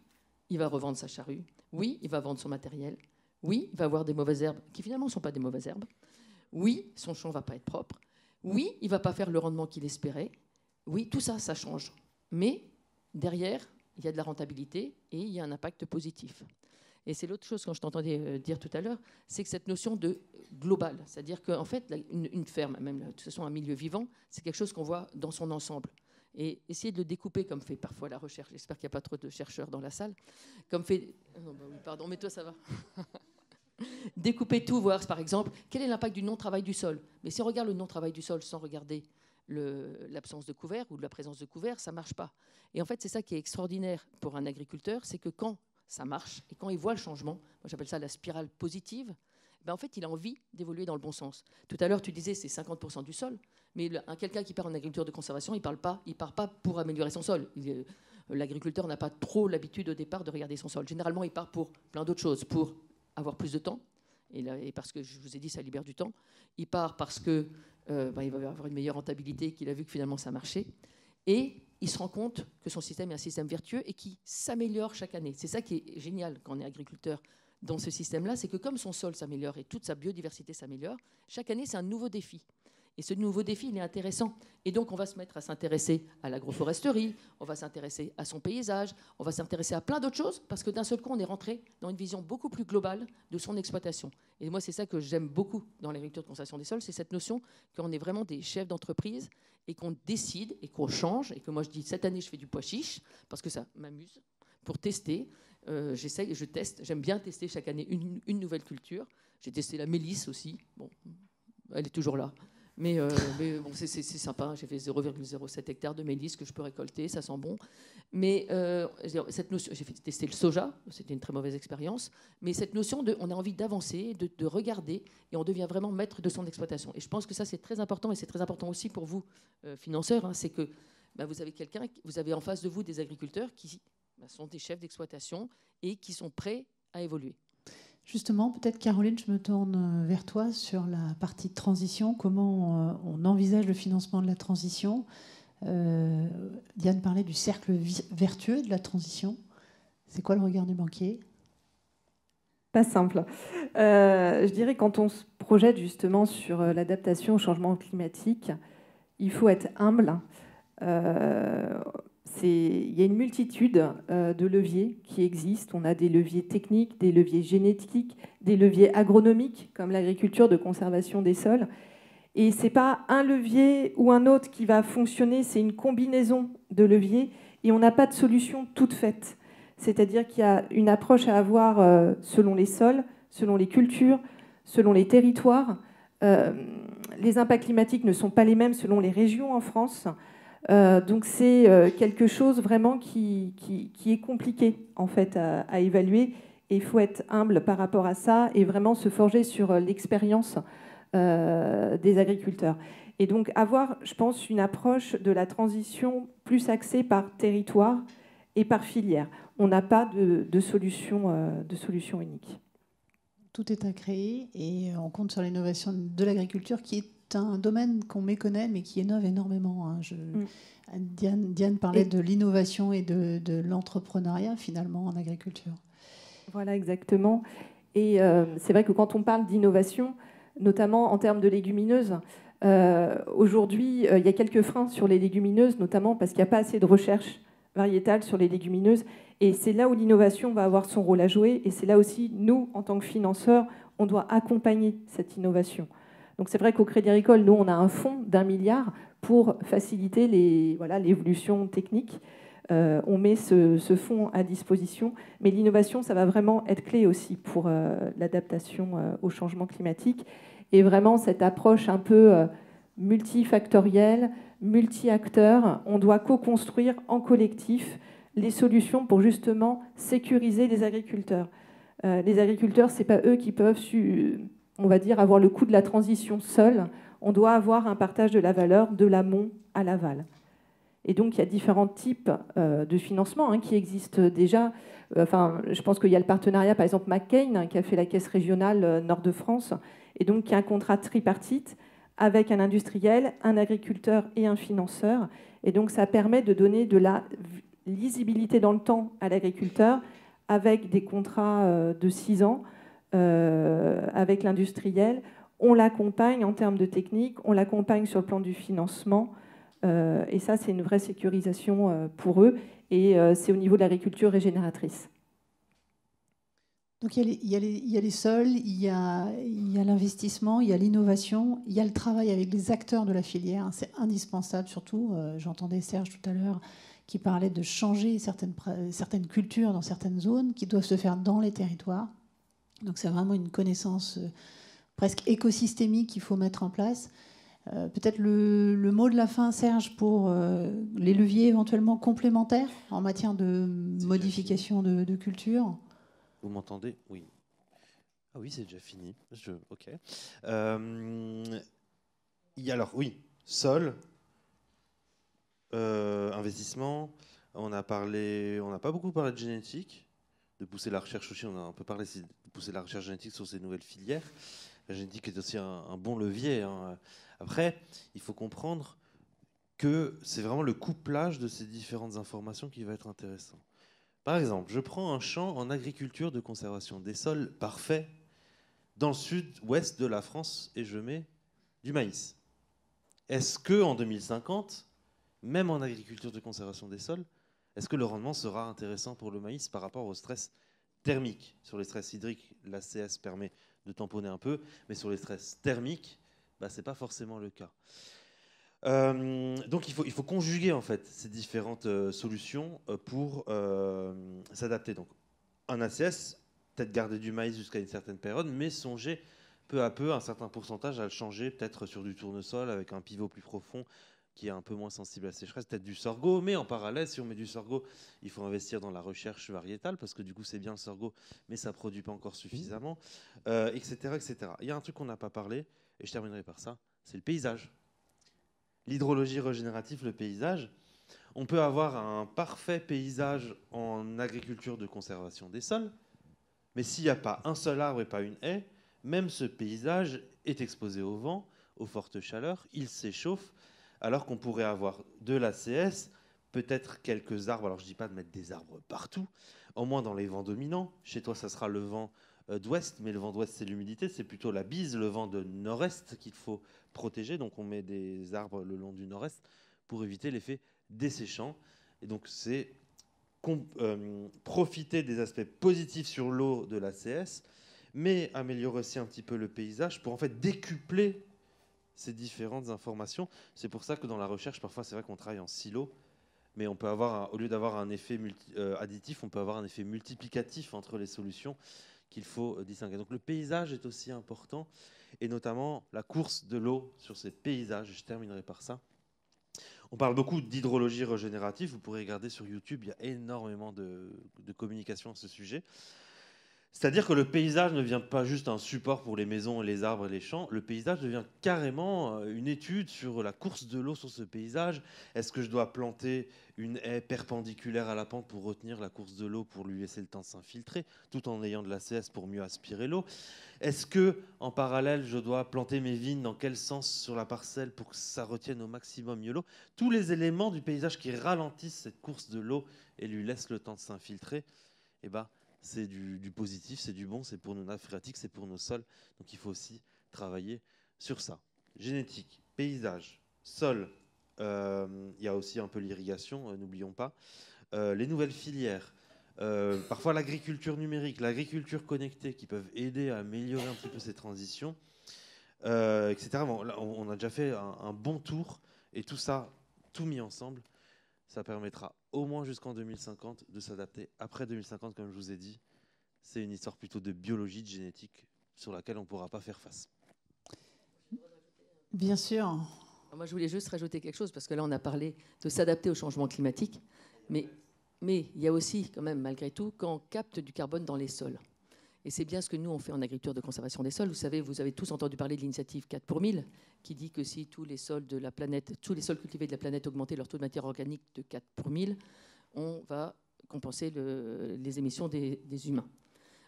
il va revendre sa charrue, oui, il va vendre son matériel, oui, il va avoir des mauvaises herbes qui finalement ne sont pas des mauvaises herbes, oui, son champ ne va pas être propre, oui, il ne va pas faire le rendement qu'il espérait, oui, tout ça, ça change. Mais derrière, il y a de la rentabilité et il y a un impact positif. Et c'est l'autre chose, quand je t'entendais dire tout à l'heure, c'est que cette notion de global, c'est-à-dire qu'en fait, une ferme, même de toute façon un milieu vivant, c'est quelque chose qu'on voit dans son ensemble. Et essayer de le découper, comme fait parfois la recherche, j'espère qu'il n'y a pas trop de chercheurs dans la salle, comme fait... Non, bah oui, pardon, mais toi ça va. Découper tout, voir par exemple, quel est l'impact du non-travail du sol. Mais si on regarde le non-travail du sol sans regarder l'absence de couvert ou de la présence de couvert, ça ne marche pas. Et en fait, c'est ça qui est extraordinaire pour un agriculteur, c'est que quand ça marche, et quand il voit le changement, moi j'appelle ça la spirale positive, en fait il a envie d'évoluer dans le bon sens. Tout à l'heure tu disais c'est 50% du sol, mais quelqu'un qui part en agriculture de conservation, il part pas pour améliorer son sol. L'agriculteur n'a pas trop l'habitude au départ de regarder son sol. Généralement il part pour plein d'autres choses, pour avoir plus de temps, et parce que je vous ai dit ça libère du temps. Il part parce que il va avoir une meilleure rentabilité, qu'il a vu que finalement ça marchait, et il se rend compte que son système est un système vertueux et qui s'améliore chaque année. C'est ça qui est génial quand on est agriculteur dans ce système-là, c'est que comme son sol s'améliore et toute sa biodiversité s'améliore, chaque année, c'est un nouveau défi. Et ce nouveau défi, il est intéressant. Et donc, on va se mettre à s'intéresser à l'agroforesterie, on va s'intéresser à son paysage, on va s'intéresser à plein d'autres choses, parce que d'un seul coup, on est rentré dans une vision beaucoup plus globale de son exploitation. Et moi, c'est ça que j'aime beaucoup dans l'agriculture de conservation des sols, c'est cette notion qu'on est vraiment des chefs d'entreprise et qu'on décide et qu'on change. Et que moi, je dis, cette année, je fais du pois chiche, parce que ça m'amuse, pour tester. J'essaye et je teste. J'aime bien tester chaque année une nouvelle culture. J'ai testé la mélisse aussi. Bon, elle est toujours là. Mais bon, c'est sympa. J'ai fait 0,07 hectares de mélisse que je peux récolter. Ça sent bon. Mais cette notion, j'ai fait tester le soja. C'était une très mauvaise expérience. Mais cette notion on a envie d'avancer, de regarder, et on devient vraiment maître de son exploitation. Et je pense que ça, c'est très important. Et c'est très important aussi pour vous, financeurs. Hein, c'est que vous avez en face de vous des agriculteurs qui sont des chefs d'exploitation et qui sont prêts à évoluer. Justement, peut-être Caroline, je me tourne vers toi sur la partie de transition. Comment on envisage le financement de la transition ? Diane parlait du cercle vertueux de la transition. C'est quoi le regard du banquier ? Pas simple. Je dirais quand on se projette justement sur l'adaptation au changement climatique, il faut être humble. Il y a une multitude de leviers qui existent. On a des leviers techniques, des leviers génétiques, des leviers agronomiques, comme l'agriculture de conservation des sols. Et ce n'est pas un levier ou un autre qui va fonctionner, c'est une combinaison de leviers. Et on n'a pas de solution toute faite. C'est-à-dire qu'il y a une approche à avoir selon les sols, selon les cultures, selon les territoires. Les impacts climatiques ne sont pas les mêmes selon les régions en France. Donc c'est quelque chose vraiment qui est compliqué en fait à évaluer, et il faut être humble par rapport à ça et vraiment se forger sur l'expérience des agriculteurs. Et donc avoir, je pense, une approche de la transition plus axée par territoire et par filière. On n'a pas de solution unique. Tout est à créer et on compte sur l'innovation de l'agriculture qui est un domaine qu'on méconnaît mais qui innove énormément. Hein. Diane parlait de l'innovation et de l'entrepreneuriat finalement en agriculture. Voilà, exactement. Et c'est vrai que quand on parle d'innovation, notamment en termes de légumineuses. Aujourd'hui, il y a quelques freins sur les légumineuses, notamment parce qu'il n'y a pas assez de recherche variétale sur les légumineuses. Et c'est là où l'innovation va avoir son rôle à jouer. Et c'est là aussi, nous, en tant que financeurs, on doit accompagner cette innovation. Donc c'est vrai qu'au Crédit Agricole, nous, on a un fonds d'1 milliard pour faciliter l'évolution technique. On met ce fonds à disposition. Mais l'innovation, ça va vraiment être clé aussi pour l'adaptation au changement climatique. Et vraiment, cette approche un peu multifactorielle, multi-acteurs, on doit co-construire en collectif les solutions pour justement sécuriser les agriculteurs. Les agriculteurs, ce n'est pas eux qui peuvent, on va dire, avoir le coût de la transition seuls. On doit avoir un partage de la valeur de l'amont à l'aval. Et donc, il y a différents types de financement qui existent déjà. Je pense qu'il y a le partenariat, par exemple, McCain, qui a fait la caisse régionale Nord-de-France, et donc qui a un contrat tripartite avec un industriel, un agriculteur et un financeur. Et donc, ça permet de donner de la lisibilité dans le temps à l'agriculteur avec des contrats de 6 ans avec l'industriel. On l'accompagne en termes de technique, on l'accompagne sur le plan du financement. Et ça, c'est une vraie sécurisation pour eux. Et c'est au niveau de l'agriculture régénératrice. Donc il y a les sols, il y a l'investissement, il y a l'innovation, il y a le travail avec les acteurs de la filière. C'est indispensable, surtout. J'entendais Serge tout à l'heure qui parlait de changer certaines cultures dans certaines zones qui doivent se faire dans les territoires. Donc c'est vraiment une connaissance presque écosystémique qu'il faut mettre en place. Peut-être le mot de la fin, Serge, pour les leviers éventuellement complémentaires en matière de modification de culture. Vous m'entendez? Oui. Ah oui, c'est déjà fini. Ok. Alors, oui, sol, investissement. On n'a pas beaucoup parlé de génétique, de pousser la recherche aussi. On a un peu parlé de pousser la recherche génétique sur ces nouvelles filières. La génétique est aussi un bon levier. Après, il faut comprendre que c'est vraiment le couplage de ces différentes informations qui va être intéressant. Par exemple, je prends un champ en agriculture de conservation des sols parfait dans le sud-ouest de la France et je mets du maïs. Est-ce qu'en 2050, même en agriculture de conservation des sols, est-ce que le rendement sera intéressant pour le maïs par rapport au stress thermique? Sur les stress hydriques, l'ACS permet de tamponner un peu, mais sur les stress thermiques, ce n'est pas forcément le cas. Donc il faut conjuguer en fait ces différentes solutions pour s'adapter. Donc un ACS, peut-être garder du maïs jusqu'à une certaine période, mais songer peu à peu un certain pourcentage à le changer, peut-être sur du tournesol avec un pivot plus profond qui est un peu moins sensible à la sécheresse, peut-être du sorgho, mais en parallèle, si on met du sorgho, il faut investir dans la recherche variétale, parce que du coup c'est bien le sorgho, mais ça ne produit pas encore suffisamment, etc., etc. Il y a un truc qu'on n'a pas parlé, et je terminerai par ça, c'est le paysage. L'hydrologie régénérative, le paysage. On peut avoir un parfait paysage en agriculture de conservation des sols, mais s'il n'y a pas un seul arbre et pas une haie, même ce paysage est exposé au vent, aux fortes chaleurs, il s'échauffe, alors qu'on pourrait avoir de l'ACS, peut-être quelques arbres. Alors je ne dis pas de mettre des arbres partout, au moins dans les vents dominants. Chez toi, ça sera le vent d'ouest, mais le vent d'ouest, c'est l'humidité, c'est plutôt la bise, le vent de nord-est qu'il faut protéger. Donc on met des arbres le long du nord-est pour éviter l'effet desséchant. Et donc c'est profiter des aspects positifs sur l'eau de l'ACS, mais améliorer aussi un petit peu le paysage pour en fait décupler ces différentes informations. C'est pour ça que dans la recherche, parfois c'est vrai qu'on travaille en silo, mais on peut avoir, au lieu d'avoir un effet additif, on peut avoir un effet multiplicatif entre les solutions qu'il faut distinguer. Donc le paysage est aussi important, et notamment la course de l'eau sur ces paysages. Je terminerai par ça. On parle beaucoup d'hydrologie régénérative. Vous pourrez regarder sur YouTube, il y a énormément de communication à ce sujet. C'est-à-dire que le paysage ne devient pas juste un support pour les maisons, les arbres et les champs. Le paysage devient carrément une étude sur la course de l'eau sur ce paysage. Est-ce que je dois planter une haie perpendiculaire à la pente pour retenir la course de l'eau, pour lui laisser le temps de s'infiltrer, tout en ayant de l'ACS pour mieux aspirer l'eau? Est-ce que, en parallèle, je dois planter mes vignes dans quel sens sur la parcelle pour que ça retienne au maximum mieux l'eau? Tous les éléments du paysage qui ralentissent cette course de l'eau et lui laissent le temps de s'infiltrer, c'est du positif, c'est du bon, c'est pour nos nappes phréatiques, c'est pour nos sols. Donc il faut aussi travailler sur ça. Génétique, paysage, sol, il y a aussi un peu l'irrigation, n'oublions pas. Les nouvelles filières, parfois l'agriculture numérique, l'agriculture connectée qui peuvent aider à améliorer un petit peu ces transitions, etc. Bon, là, on a déjà fait un bon tour et tout ça, tout mis ensemble, ça permettra au moins jusqu'en 2050 de s'adapter. Après 2050, comme je vous ai dit, c'est une histoire plutôt de biologie, de génétique sur laquelle on ne pourra pas faire face. Bien sûr. Moi, je voulais juste rajouter quelque chose, parce que là, on a parlé de s'adapter au changement climatique, mais il y a aussi, quand même, malgré tout, quand on capte du carbone dans les sols. Et c'est bien ce que nous, on fait en agriculture de conservation des sols. Vous savez, vous avez tous entendu parler de l'initiative 4 pour 1000, qui dit que si tous les sols de la planète, tous les sols cultivés de la planète augmentaient leur taux de matière organique de 4 pour 1000, on va compenser les émissions des humains.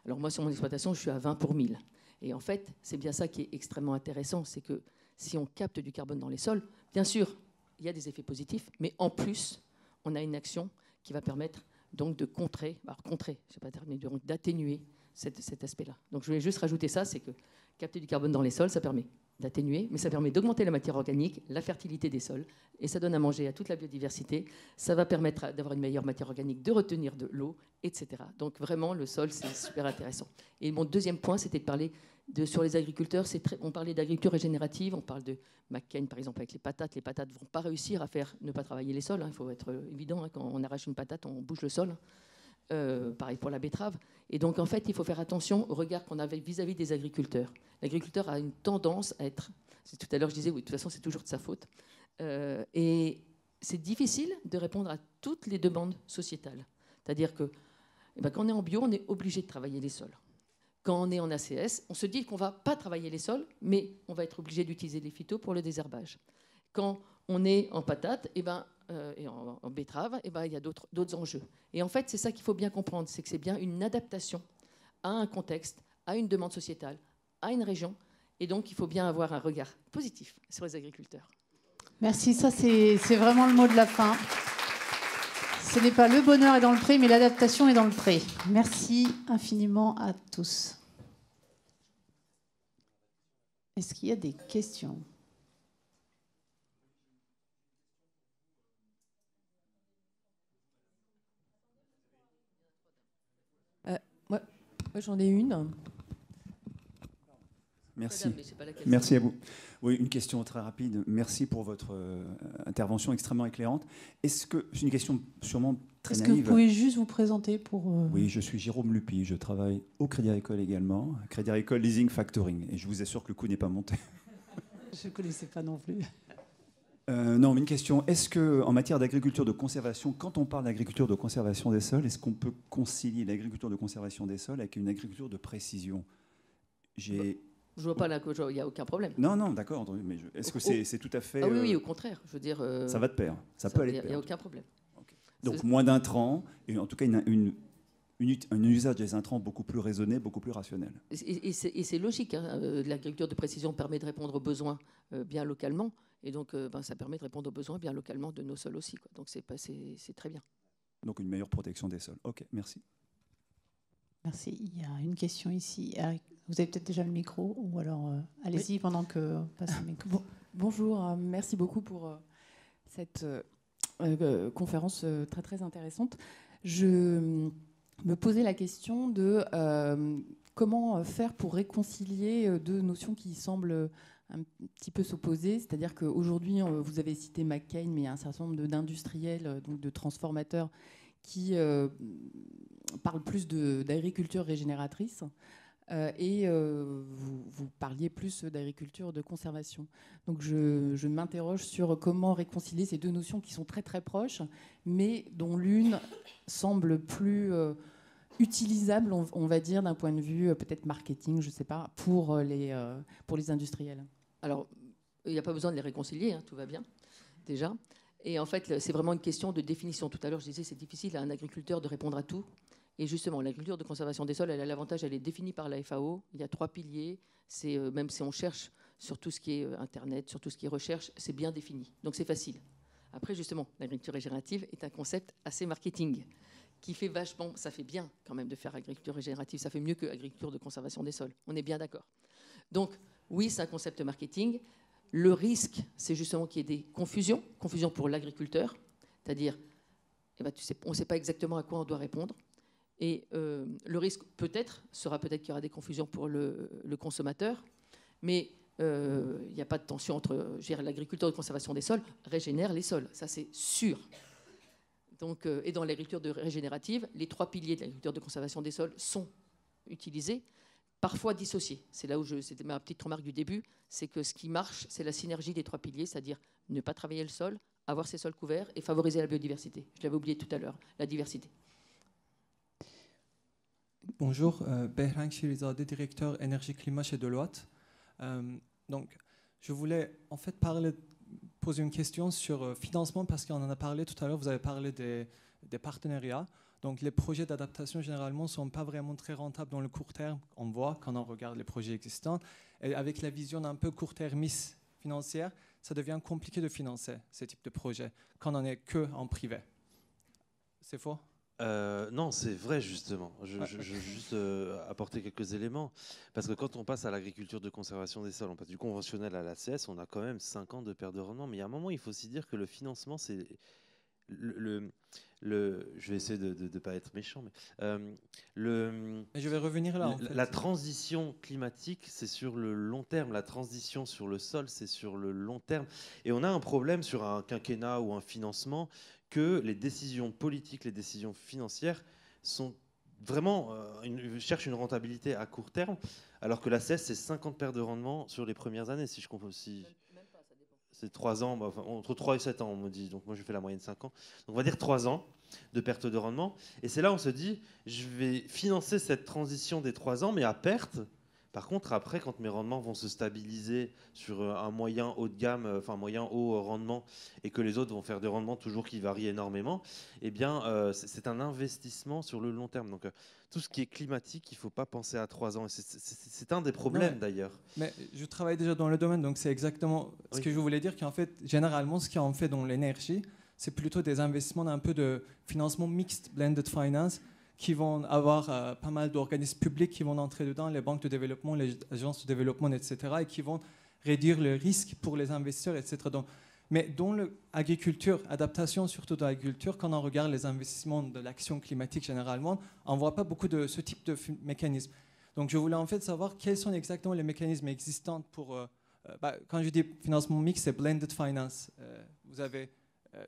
Alors moi, sur mon exploitation, je suis à 20 pour 1000. Et en fait, c'est bien ça qui est extrêmement intéressant, c'est que si on capte du carbone dans les sols, bien sûr, il y a des effets positifs, mais en plus, on a une action qui va permettre donc de contrer, je sais pas terminer, d'atténuer cet aspect-là. Donc je voulais juste rajouter ça, c'est que capter du carbone dans les sols, ça permet d'atténuer, mais ça permet d'augmenter la matière organique, la fertilité des sols, et ça donne à manger à toute la biodiversité. Ça va permettre d'avoir une meilleure matière organique, de retenir de l'eau, etc. Donc vraiment, le sol, c'est super intéressant. Et mon deuxième point, c'était de parler sur les agriculteurs. On parlait d'agriculture régénérative, on parle de McCain, par exemple, avec les patates. Les patates ne vont pas réussir à ne pas travailler les sols. Il faut être évident, quand on arrache une patate, on bouge le sol. Pareil pour la betterave. Et donc, en fait, il faut faire attention au regard qu'on avait vis-à-vis des agriculteurs. L'agriculteur a une tendance à être... Tout à l'heure, je disais, oui, de toute façon, c'est toujours de sa faute. Et c'est difficile de répondre à toutes les demandes sociétales. C'est-à-dire que quand on est en bio, on est obligé de travailler les sols. Quand on est en ACS, on se dit qu'on ne va pas travailler les sols, mais on va être obligé d'utiliser les phytos pour le désherbage. Quand on est en patate, et en betterave, il y a d'autres enjeux. Et en fait, c'est ça qu'il faut bien comprendre, c'est que c'est bien une adaptation à un contexte, à une demande sociétale, à une région. Et donc, il faut bien avoir un regard positif sur les agriculteurs. Merci, ça c'est vraiment le mot de la fin. Ce n'est pas le bonheur est dans le pré, mais l'adaptation est dans le pré. Merci infiniment à tous. Est-ce qu'il y a des questions ? Moi, j'en ai une. Merci. Madame, merci à vous. Oui, une question très rapide. Merci pour votre intervention extrêmement éclairante. Est-ce que c'est une question sûrement très naïve. Est-ce que vous pouvez juste vous présenter pour... Oui, je suis Jérôme Lupi. Je travaille au Crédit Agricole également. Crédit Agricole Leasing Factoring. Et je vous assure que le coût n'est pas monté. Je ne connaissais pas non plus. Non, mais une question. Est-ce qu'en matière d'agriculture de conservation, quand on parle d'agriculture de conservation des sols, est-ce qu'on peut concilier l'agriculture de conservation des sols avec une agriculture de précision ? Je ne vois pas là qu'il n'y a aucun problème. Non, d'accord. Mais est-ce que c'est tout à fait... Ah oui, au contraire. Je veux dire, ça va de pair. Ça peut aller de pair. Il n'y a aucun problème. Okay. Donc moins d'intrants, et en tout cas un usage des intrants beaucoup plus raisonné, beaucoup plus rationnel. Et c'est logique. L'agriculture de précision permet de répondre aux besoins bien localement. Et donc, ça permet de répondre aux besoins bien localement de nos sols aussi. Donc, c'est très bien. Donc, une meilleure protection des sols. OK, merci. Merci. Il y a une question ici. Vous avez peut-être déjà le micro, ou alors allez-y pendant que passe le micro. Bonjour, merci beaucoup pour cette conférence très très intéressante. Je me posais la question de comment faire pour réconcilier deux notions qui semblent un petit peu s'opposer. C'est-à-dire qu'aujourd'hui, vous avez cité McCain, mais il y a un certain nombre d'industriels, donc de transformateurs, qui parlent plus d'agriculture régénératrice. Et vous parliez plus d'agriculture de conservation. Donc je m'interroge sur comment réconcilier ces deux notions qui sont très très proches, mais dont l'une semble plus utilisable, on va dire, d'un point de vue peut-être marketing, je ne sais pas, pour les industriels. Alors, il n'y a pas besoin de les réconcilier, tout va bien, déjà. Et en fait, c'est vraiment une question de définition. Tout à l'heure, je disais, c'est difficile à un agriculteur de répondre à tout. Et justement, l'agriculture de conservation des sols, elle a l'avantage, elle est définie par la FAO. Il y a 3 piliers. Même si on cherche sur tout ce qui est Internet, sur tout ce qui est recherche, c'est bien défini. Donc c'est facile. Après, justement, l'agriculture régénérative est un concept assez marketing, qui fait vachement... Ça fait bien quand même de faire agriculture régénérative. Ça fait mieux que agriculture de conservation des sols. On est bien d'accord. Donc, oui, c'est un concept marketing. Le risque, c'est justement qu'il y ait des confusions pour l'agriculteur, c'est-à-dire, on ne sait pas exactement à quoi on doit répondre. Et le risque, sera peut-être qu'il y aura des confusions pour le consommateur, mais il n'y a pas de tension entre l'agriculteur de conservation des sols régénère les sols, ça c'est sûr. Donc, et dans l'agriculture régénérative, les 3 piliers de l'agriculture de conservation des sols sont utilisés, parfois dissociés. C'est là où c'était ma petite remarque du début, c'est que ce qui marche, c'est la synergie des 3 piliers, c'est-à-dire ne pas travailler le sol, avoir ses sols couverts et favoriser la biodiversité. Je l'avais oublié tout à l'heure, la diversité. Bonjour, Behrang Shirizadeh, directeur énergie-climat chez Deloitte. Donc, je voulais en fait poser une question sur financement parce qu'on en a parlé tout à l'heure. Vous avez parlé des partenariats. Donc, les projets d'adaptation généralement ne sont pas vraiment très rentables dans le court terme. On voit quand on regarde les projets existants. Et avec la vision d'un peu court-termiste financière, ça devient compliqué de financer ce type de projet quand on n'est que en privé. C'est faux ? Non, c'est vrai justement. Je veux juste apporter quelques éléments. Parce que quand on passe à l'agriculture de conservation des sols, on passe du conventionnel à l'ACS, on a quand même 5 ans de perte de rendement. Mais il y a un moment, il faut aussi dire que le financement, c'est... je vais essayer de ne pas être méchant, mais je vais revenir là. En fait. La transition climatique, c'est sur le long terme. La transition sur le sol, c'est sur le long terme. Et on a un problème sur un quinquennat ou un financement que les décisions politiques, les décisions financières sont vraiment cherchent une rentabilité à court terme, alors que l'ACS, c'est 50 pertes de rendement sur les premières années, si je comprends. Même pas, ça dépend. C'est 3 ans, entre 3 et 7 ans, on me dit. Donc moi, je fais la moyenne 5 ans. Donc on va dire 3 ans de perte de rendement. Et c'est là où on se dit, je vais financer cette transition des 3 ans, mais à perte. Par contre, après, quand mes rendements vont se stabiliser sur un moyen haut de gamme, enfin moyen haut rendement, et que les autres vont faire des rendements toujours qui varient énormément, eh bien, c'est un investissement sur le long terme. Donc, tout ce qui est climatique, il ne faut pas penser à 3 ans. C'est un des problèmes, d'ailleurs. Mais je travaille déjà dans le domaine, donc c'est exactement ce que je voulais dire, qu'en fait, généralement, ce qu'on fait dans l'énergie, c'est plutôt des investissements d'un peu de financement mixte, blended finance, qui vont avoir pas mal d'organismes publics qui vont entrer dedans, les banques de développement, les agences de développement, etc., et qui vont réduire le risque pour les investisseurs, etc. Donc, mais dans l'agriculture, adaptation surtout de l'agriculture, quand on regarde les investissements de l'action climatique généralement, on ne voit pas beaucoup de ce type de mécanismes. Donc je voulais en fait savoir quels sont exactement les mécanismes existants pour... quand je dis financement mixte, c'est blended finance. Vous avez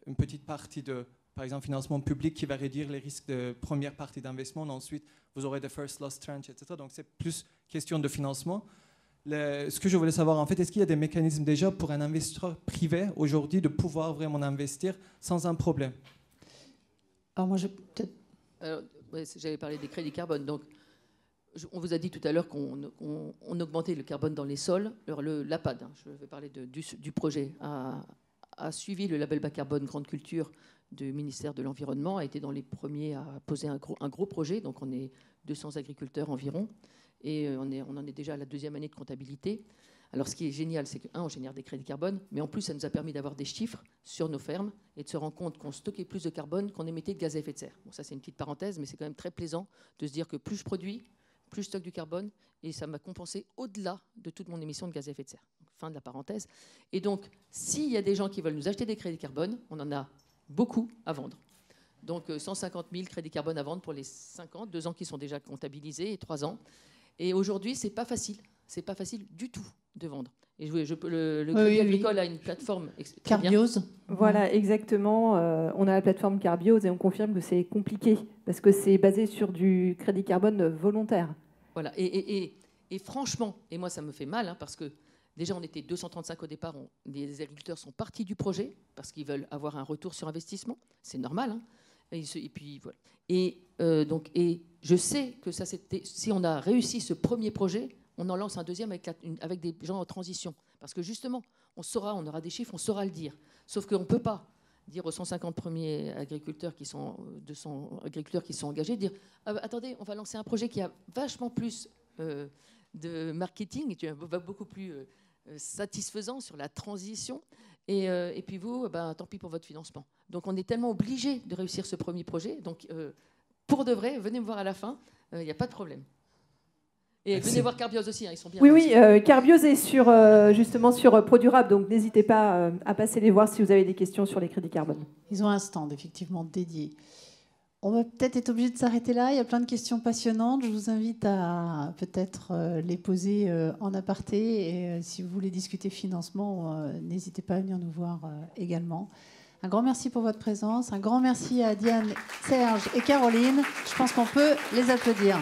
une petite partie de... Par exemple, financement public qui va réduire les risques de première partie d'investissement. Ensuite, vous aurez des first loss tranche, etc. Donc, c'est plus question de financement. Ce que je voulais savoir, en fait, est-ce qu'il y a des mécanismes déjà pour un investisseur privé aujourd'hui de pouvoir vraiment investir sans un problème? Alors, moi, peut-être... J'avais parlé des crédits carbone. Donc, on vous a dit tout à l'heure qu'on augmentait le carbone dans les sols. Alors, l'APAD, je vais parler du projet, a suivi le label bas carbone Grande Culture du ministère de l'Environnement, a été dans les premiers à poser un gros projet. Donc on est 200 agriculteurs environ et on en est déjà à la 2e année de comptabilité. Alors ce qui est génial, c'est on génère des crédits carbone, mais en plus ça nous a permis d'avoir des chiffres sur nos fermes et de se rendre compte qu'on stockait plus de carbone qu'on émettait de gaz à effet de serre. Bon, ça c'est une petite parenthèse, mais c'est quand même très plaisant de se dire que plus je produis, plus je stocke du carbone, et ça m'a compensé au-delà de toute mon émission de gaz à effet de serre. Donc, fin de la parenthèse. Et donc, s'il y a des gens qui veulent nous acheter des crédits carbone, on en a beaucoup à vendre. Donc 150 000 crédits carbone à vendre pour les 5 ans, 2 ans qui sont déjà comptabilisés et 3 ans. Et aujourd'hui, c'est pas facile du tout de vendre. Et le Crédit Agricole a une plateforme Carbiose. Voilà, exactement. On a la plateforme Carbiose et on confirme que c'est compliqué parce que c'est basé sur du crédit carbone volontaire. Voilà. Et franchement, et moi ça me fait mal parce que déjà, on était 235 au départ. Les agriculteurs sont partis du projet parce qu'ils veulent avoir un retour sur investissement. C'est normal. Et puis voilà. Et je sais que ça, si on a réussi ce premier projet, on en lance un deuxième avec des gens en transition. Parce que justement, on aura des chiffres, on saura le dire. Sauf qu'on ne peut pas dire aux 150 premiers agriculteurs 200 agriculteurs qui sont engagés, dire attendez, on va lancer un projet qui a vachement plus de marketing, qui va beaucoup plus satisfaisant sur la transition. Et puis vous, tant pis pour votre financement. Donc on est tellement obligé de réussir ce premier projet. Donc pour de vrai, venez me voir à la fin, il n'y a pas de problème. Et venez voir Carbios aussi, hein, ils sont bien. Oui, Carbios est justement sur ProDurable, donc n'hésitez pas à passer les voir si vous avez des questions sur les crédits carbone. Ils ont un stand effectivement dédié. On va peut-être être obligé de s'arrêter là. Il y a plein de questions passionnantes. Je vous invite à peut-être les poser en aparté. Et si vous voulez discuter financement, n'hésitez pas à venir nous voir également. Un grand merci pour votre présence. Un grand merci à Diane, Serge et Caroline. Je pense qu'on peut les applaudir.